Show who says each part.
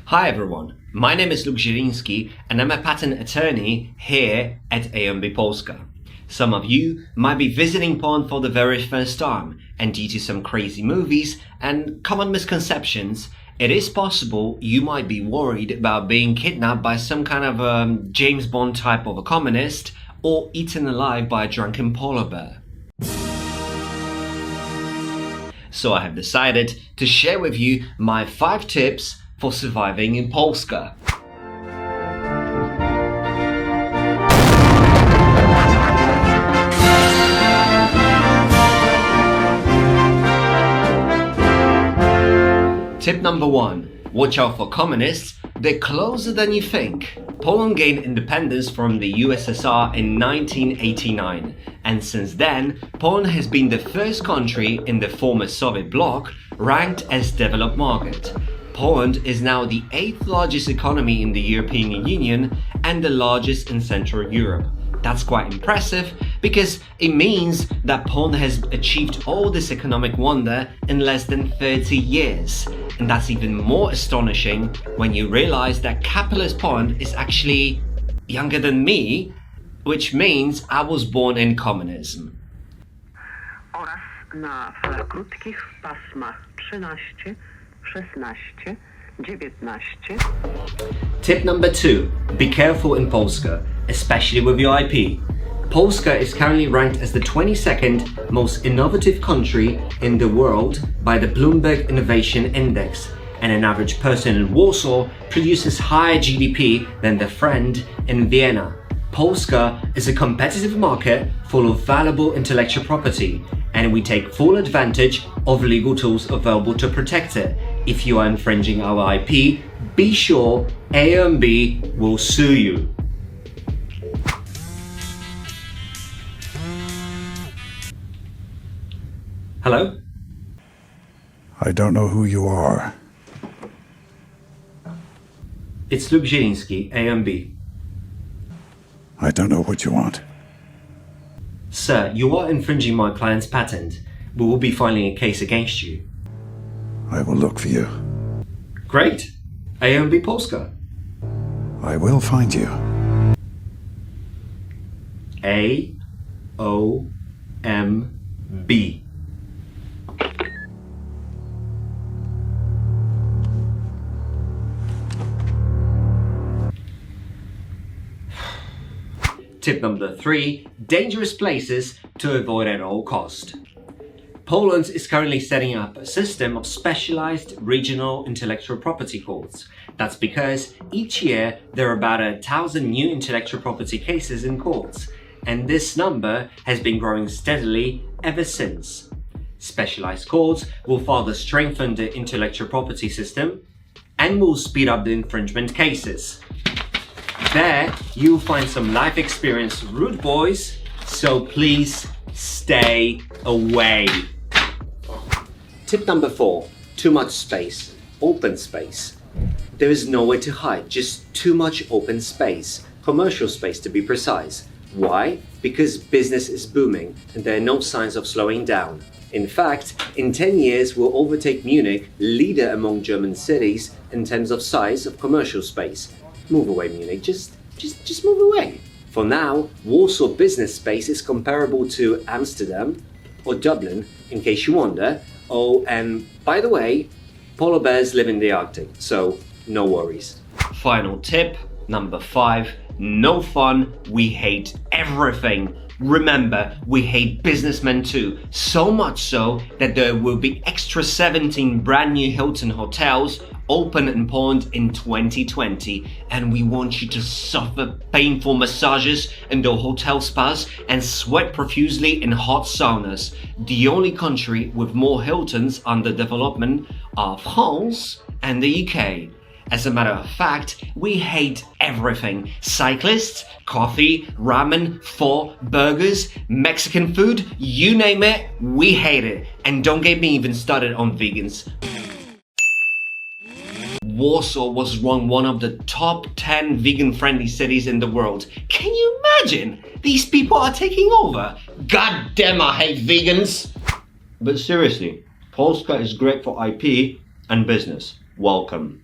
Speaker 1: Hi everyone, my name is Luke Zieliński and I'm a patent attorney here at AOMB Polska. Some of you might be visiting Poland for the very first time, and due to some crazy movies and common misconceptions, it is possible you might be worried about being kidnapped by some kind of James Bond type of a communist or eaten alive by a drunken polar bear. So I have decided to share with you my 5 tips for surviving in Polska. Tip number 1. Watch out for communists. They're closer than you think. Poland gained independence from the USSR in 1989, and since then, Poland has been the first country in the former Soviet bloc ranked as developed market. Poland is now the 8th largest economy in the European Union and the largest in Central Europe. That's quite impressive because it means that Poland has achieved all this economic wonder in less than 30 years. And that's even more astonishing when you realize that capitalist Poland is actually younger than me, which means I was born in communism.
Speaker 2: Oraz na krótkich pasmach 13, 16, 19.
Speaker 1: Tip number 2. Be careful in Polska, especially with your IP. Polska is currently ranked as the 22nd most innovative country in the world by the Bloomberg Innovation Index, and an average person in Warsaw produces higher GDP than their friend in Vienna. Polska is a competitive market full of valuable intellectual property, and we take full advantage of legal tools available to protect it. If you are infringing our IP, be sure AOMB will sue you. Hello?
Speaker 3: I don't know who you are.
Speaker 1: It's Luke Zieliński, AOMB.
Speaker 3: I don't know what you want.
Speaker 1: Sir, you are infringing my client's patent. We will be filing a case against you.
Speaker 3: I will look for you.
Speaker 1: Great! AOMB Polska.
Speaker 3: I will find you.
Speaker 1: AOMB. Tip number 3. Dangerous places to avoid at all cost. Poland is currently setting up a system of specialized regional intellectual property courts. That's because each year there are about 1,000 new intellectual property cases in courts, and this number has been growing steadily ever since. Specialized courts will further strengthen the intellectual property system and will speed up the infringement cases. There, you'll find some life experience rude boys, so please stay away. Tip number 4. Too much space. Open space. There is nowhere to hide, just too much open space. Commercial space to be precise. Why? Because business is booming and there are no signs of slowing down. In fact, in 10 years we'll overtake Munich, leader among German cities in terms of size of commercial space. Move away, Munich. Just move away. For now, Warsaw business space is comparable to Amsterdam or Dublin, in case you wonder. Oh, and by the way, polar bears live in the Arctic, so no worries. Final tip, number 5. No fun. We hate everything. Remember, we hate businessmen too, so much so that there will be extra 17 brand new Hilton hotels open in Poland in 2020, and we want you to suffer painful massages in the hotel spas and sweat profusely in hot saunas. The only country with more Hiltons under development are France and the UK. As a matter of fact, we hate everything. Cyclists, coffee, ramen, pho, burgers, Mexican food, you name it, we hate it. And don't get me even started on vegans. Warsaw was ranked one of the top 10 vegan-friendly cities in the world. Can you imagine? These people are taking over. God damn, I hate vegans. But seriously, Polska is great for IP and business. Welcome.